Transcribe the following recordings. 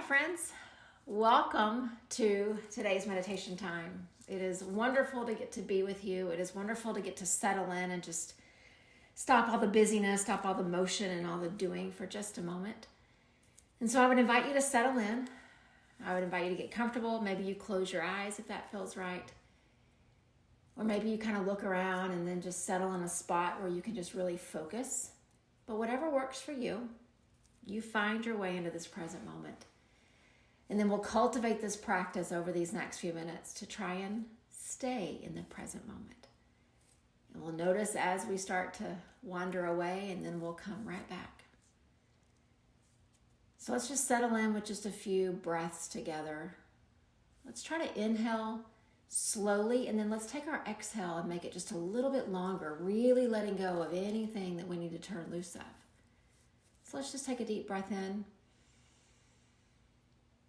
friends. Welcome to today's meditation time. It is wonderful to get to be with you. It is wonderful to get to settle in and just stop all the busyness, stop all the motion and all the doing for just a moment. And so I would invite you to settle in. I would invite you to get comfortable. Maybe you close your eyes if that feels right. Or maybe you kind of look around and then just settle in a spot where you can just really focus. But whatever works for you, you find your way into this present moment. And then we'll cultivate this practice over these next few minutes to try and stay in the present moment. And we'll notice as we start to wander away, and then we'll come right back. So let's just settle in with just a few breaths together. Let's try to inhale slowly, and then let's take our exhale and make it just a little bit longer, really letting go of anything that we need to turn loose of. So let's just take a deep breath in.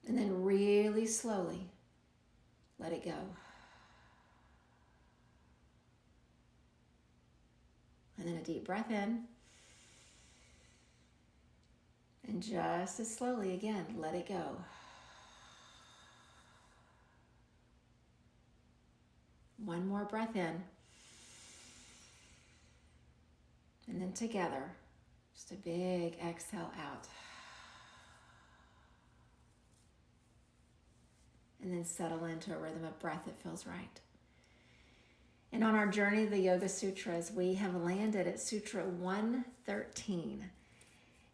And then really slowly let it go. And then a deep breath in. And just as slowly again, let it go. One more breath in. And then together, just a big exhale out. And then settle into a rhythm of breath that feels right. And on our journey of the Yoga Sutras, we have landed at Sutra 113.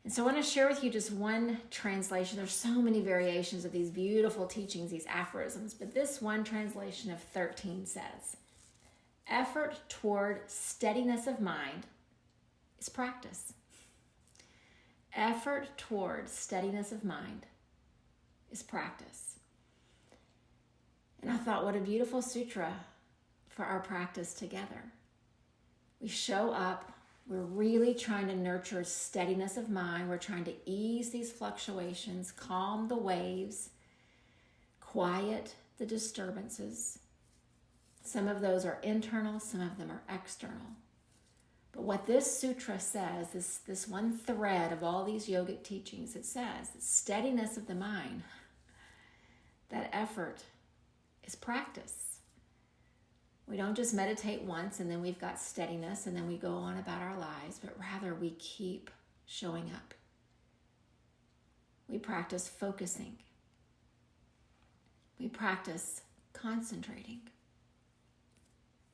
And so I want to share with you just one translation. There's so many variations of these beautiful teachings, these aphorisms, but this one translation of 13 says, effort toward steadiness of mind is practice. Effort toward steadiness of mind is practice. And I thought, what a beautiful sutra for our practice together. We show up, we're really trying to nurture steadiness of mind. We're trying to ease these fluctuations, calm the waves, quiet the disturbances. Some of those are internal, some of them are external. But what this sutra says, this one thread of all these yogic teachings, it says that steadiness of the mind, that effort is practice. We don't just meditate once and then we've got steadiness and then we go on about our lives, but rather we keep showing up. We practice focusing. We practice concentrating.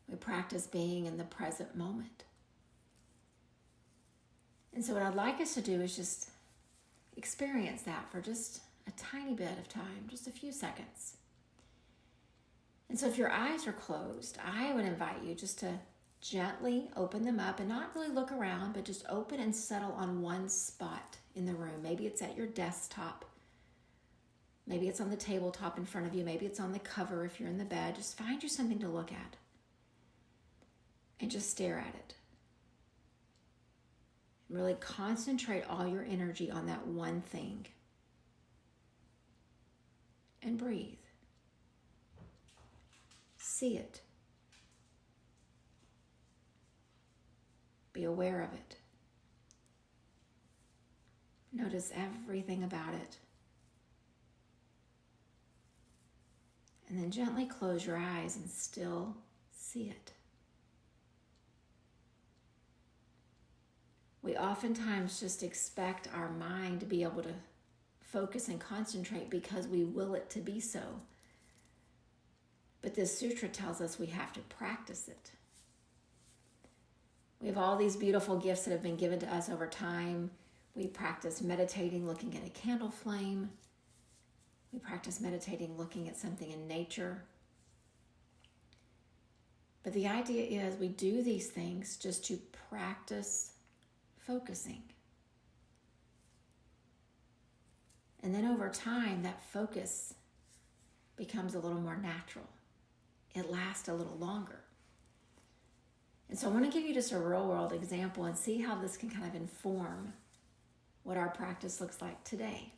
We practice being in the present moment. And so what I'd like us to do is just experience that for just a tiny bit of time, just a few seconds. And so if your eyes are closed, I would invite you just to gently open them up and not really look around, but just open and settle on one spot in the room. Maybe it's at your desktop. Maybe it's on the tabletop in front of you. Maybe it's on the cover if you're in the bed. Just find you something to look at and just stare at it. Really concentrate all your energy on that one thing. And breathe. See it. Be aware of it. Notice everything about it. And then gently close your eyes and still see it. We oftentimes just expect our mind to be able to focus and concentrate because we will it to be so. But this sutra tells us we have to practice it. We have all these beautiful gifts that have been given to us over time. We practice meditating, looking at a candle flame. We practice meditating, looking at something in nature. But the idea is we do these things just to practice focusing. And then over time, that focus becomes a little more natural. It lasts a little longer. And so I want to give you just a real world example and see how this can kind of inform what our practice looks like today.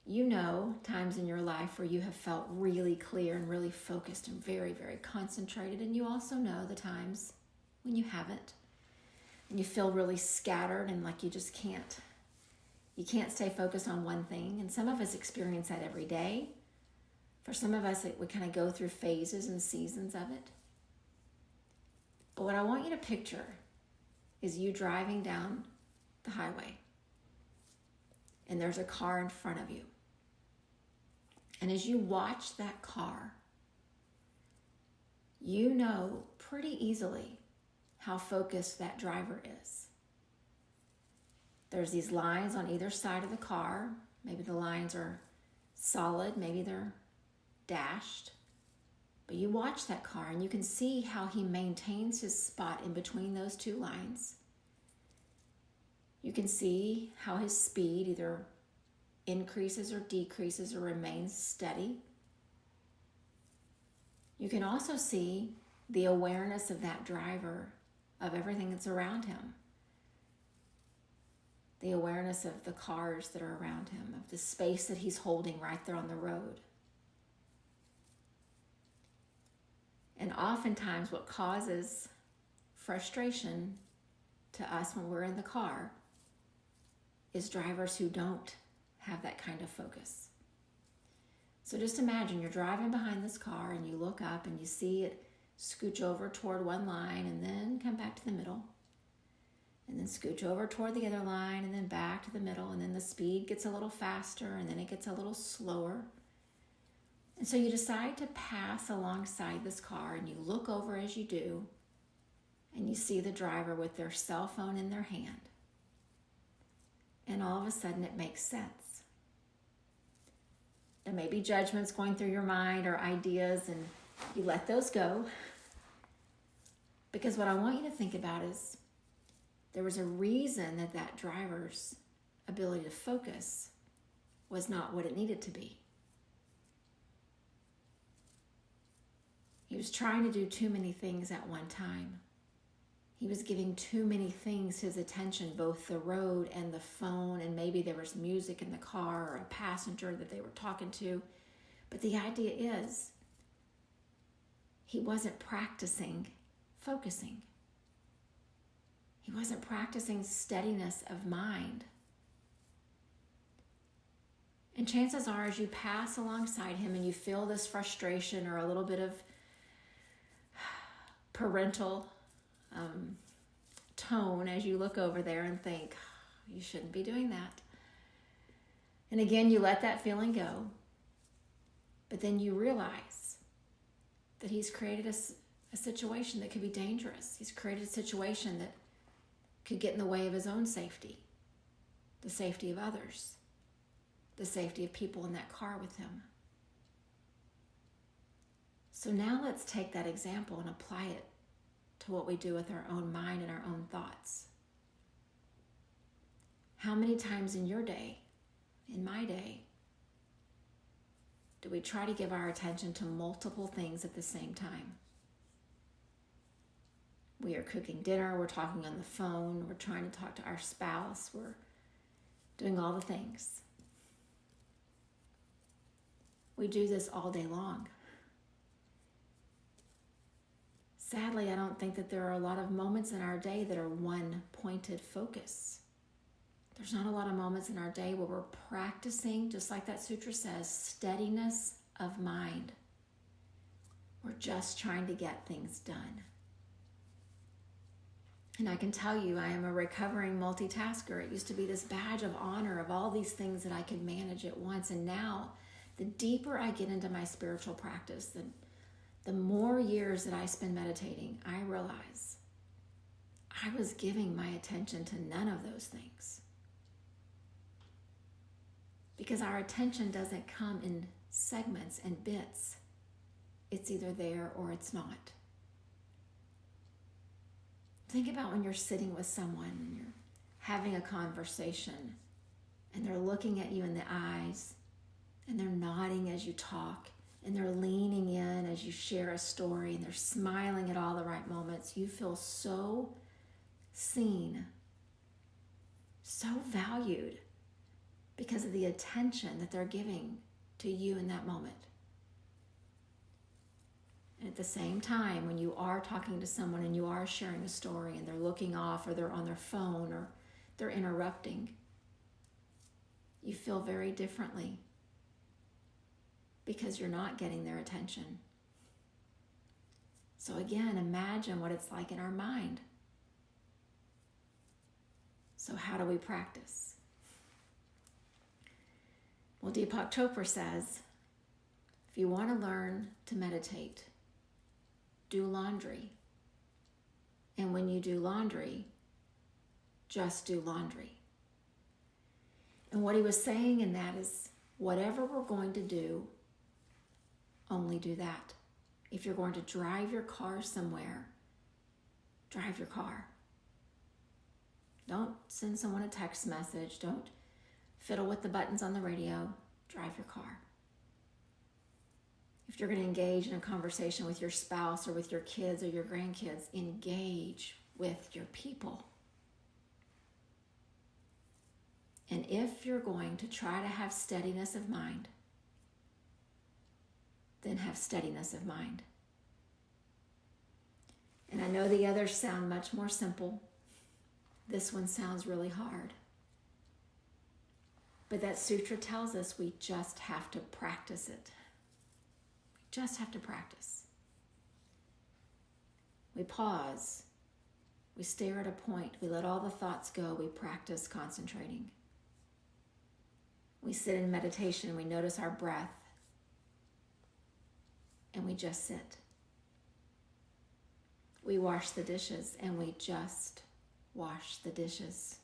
You know times in your life where you have felt really clear and really focused and very, very concentrated. And you also know the times when you haven't. And you feel really scattered and like you just can't You can't stay focused on one thing. And some of us experience that every day. For some of us, we kind of go through phases and seasons of it. But what I want you to picture is you driving down the highway. And there's a car in front of you. And as you watch that car, you know pretty easily how focused that driver is. There's these lines on either side of the car. Maybe the lines are solid, maybe they're dashed. But you watch that car and you can see how he maintains his spot in between those two lines. You can see how his speed either increases or decreases or remains steady. You can also see the awareness of that driver of everything that's around him. The awareness of the cars that are around him, of the space that he's holding right there on the road. And oftentimes what causes frustration to us when we're in the car is drivers who don't have that kind of focus. So just imagine you're driving behind this car and you look up and you see it scooch over toward one line and then come back to the middle. And then scooch over toward the other line and then back to the middle. And then the speed gets a little faster and then it gets a little slower. And so you decide to pass alongside this car and you look over as you do and you see the driver with their cell phone in their hand. And all of a sudden it makes sense. There may be judgments going through your mind or ideas and you let those go. Because what I want you to think about is there was a reason that that driver's ability to focus was not what it needed to be. He was trying to do too many things at one time. He was giving too many things his attention, both the road and the phone, and maybe there was music in the car or a passenger that they were talking to. But the idea is, he wasn't practicing focusing. He wasn't practicing steadiness of mind. And chances are, as you pass alongside him and you feel this frustration or a little bit of parental tone as you look over there and think, you shouldn't be doing that. And again, you let that feeling go. But then you realize that he's created a situation that could be dangerous. He's created a situation that could get in the way of his own safety, the safety of others, the safety of people in that car with him. So now let's take that example and apply it to what we do with our own mind and our own thoughts. How many times in your day, in my day, do we try to give our attention to multiple things at the same time? We are cooking dinner, we're talking on the phone, we're trying to talk to our spouse, we're doing all the things. We do this all day long. Sadly, I don't think that there are a lot of moments in our day that are one pointed focus. There's not a lot of moments in our day where we're practicing, just like that sutra says, steadiness of mind. We're just trying to get things done. And I can tell you, I am a recovering multitasker. It used to be this badge of honor of all these things that I could manage at once. And now, the deeper I get into my spiritual practice, the more years that I spend meditating, I realize I was giving my attention to none of those things. Because our attention doesn't come in segments and bits. It's either there or it's not. Think about when you're sitting with someone and you're having a conversation and they're looking at you in the eyes and they're nodding as you talk and they're leaning in as you share a story and they're smiling at all the right moments. You feel so seen, so valued because of the attention that they're giving to you in that moment. And at the same time, when you are talking to someone and you are sharing a story and they're looking off or they're on their phone or they're interrupting, You feel very differently because you're not getting their attention. So again, imagine what it's like in our mind. So how do we practice? Well, Deepak Chopra says, if you want to learn to meditate, do laundry. And when you do laundry, just do laundry. And what he was saying in that is, whatever we're going to do, only do that. If you're going to drive your car somewhere, drive your car. Don't send someone a text message. Don't fiddle with the buttons on the radio. Drive your car. If you're going to engage in a conversation with your spouse or with your kids or your grandkids, engage with your people. And if you're going to try to have steadiness of mind, then have steadiness of mind. And I know the others sound much more simple. This one sounds really hard. But that sutra tells us we just have to practice it. We just have to practice. We pause. We stare at a point. We let all the thoughts go. We practice concentrating. We sit in meditation. We notice our breath. And we just sit. We wash the dishes and we just wash the dishes.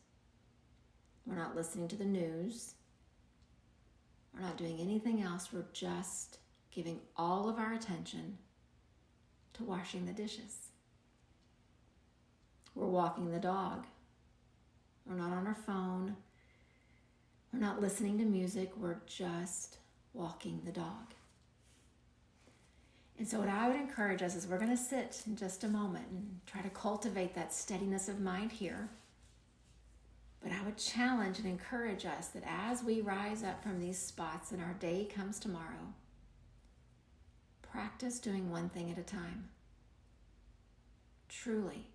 We're not listening to the news. We're not doing anything else. We're just giving all of our attention to washing the dishes. We're walking the dog. We're not on our phone. We're not listening to music. We're just walking the dog. And so what I would encourage us is we're going to sit in just a moment and try to cultivate that steadiness of mind here. But I would challenge and encourage us that as we rise up from these spots and our day comes tomorrow, practice doing one thing at a time. Truly,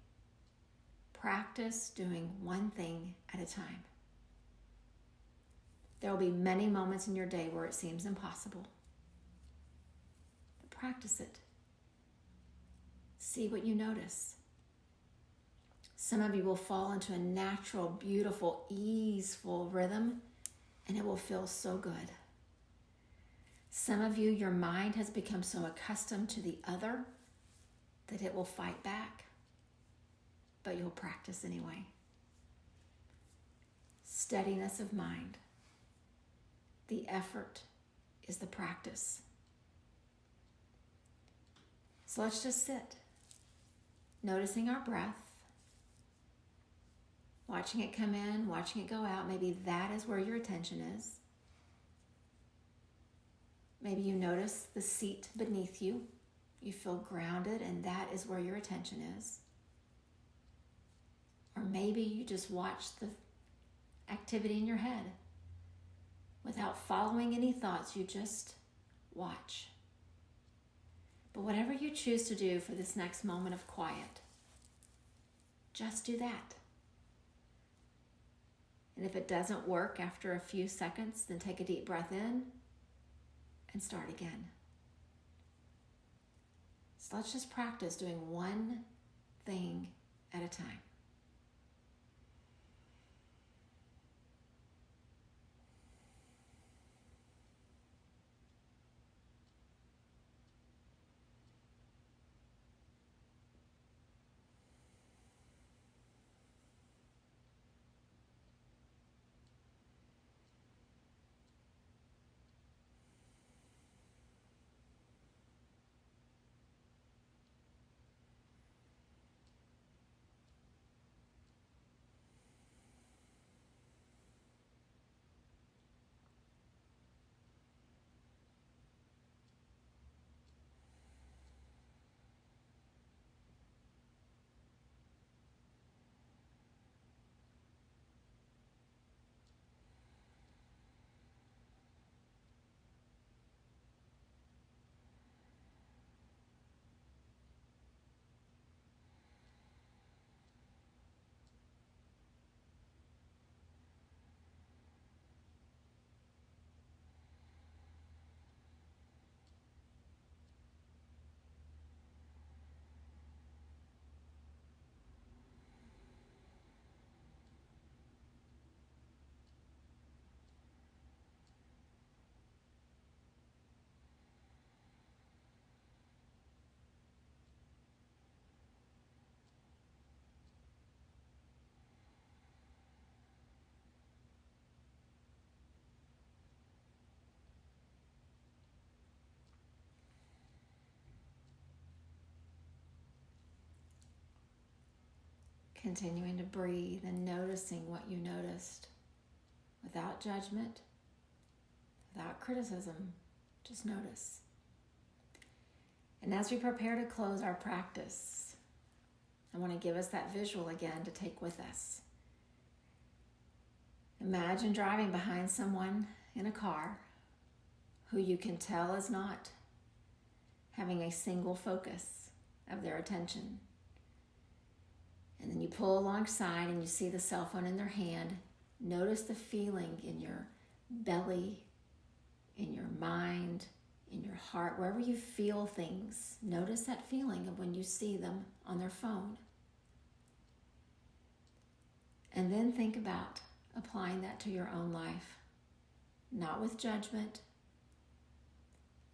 practice doing one thing at a time. There will be many moments in your day where it seems impossible. But practice it. See what you notice. Some of you will fall into a natural, beautiful, easeful rhythm, and it will feel so good. Some of you, your mind has become so accustomed to the other that it will fight back, but you'll practice anyway. Steadiness of mind. The effort is the practice. So let's just sit, noticing our breath, watching it come in, watching it go out. Maybe that is where your attention is. Maybe you notice the seat beneath you. You feel grounded, and that is where your attention is. Or maybe you just watch the activity in your head. Without following any thoughts, you just watch. But whatever you choose to do for this next moment of quiet, just do that. And if it doesn't work after a few seconds, then take a deep breath in and start again. So let's just practice doing one thing at a time. Continuing to breathe and noticing what you noticed without judgment, without criticism, just notice. And as we prepare to close our practice, I want to give us that visual again to take with us. Imagine driving behind someone in a car who you can tell is not having a single focus of their attention. And then you pull alongside and you see the cell phone in their hand. Notice the feeling in your belly, in your mind, in your heart, wherever you feel things. Notice that feeling of when you see them on their phone. And then think about applying that to your own life. Not with judgment,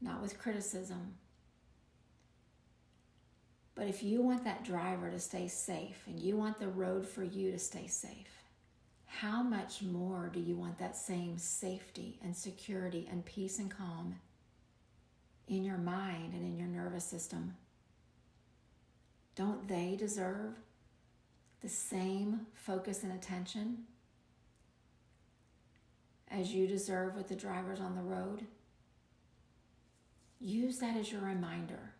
not with criticism. But if you want that driver to stay safe and you want the road for you to stay safe, how much more do you want that same safety and security and peace and calm in your mind and in your nervous system? Don't they deserve the same focus and attention as you deserve with the drivers on the road? Use that as your reminder.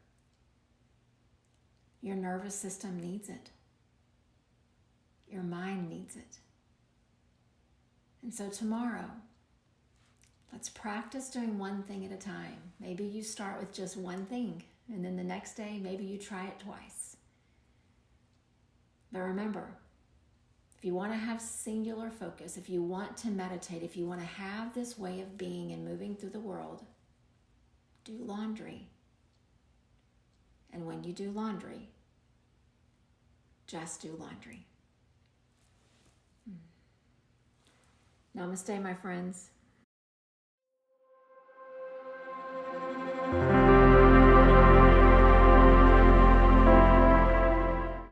Your nervous system needs it. Your mind needs it. And so tomorrow, let's practice doing one thing at a time. Maybe you start with just one thing, and then the next day, maybe you try it twice. But remember, if you want to have singular focus, if you want to meditate, if you want to have this way of being and moving through the world, do laundry. And when you do laundry, just do laundry. Namaste, my friends.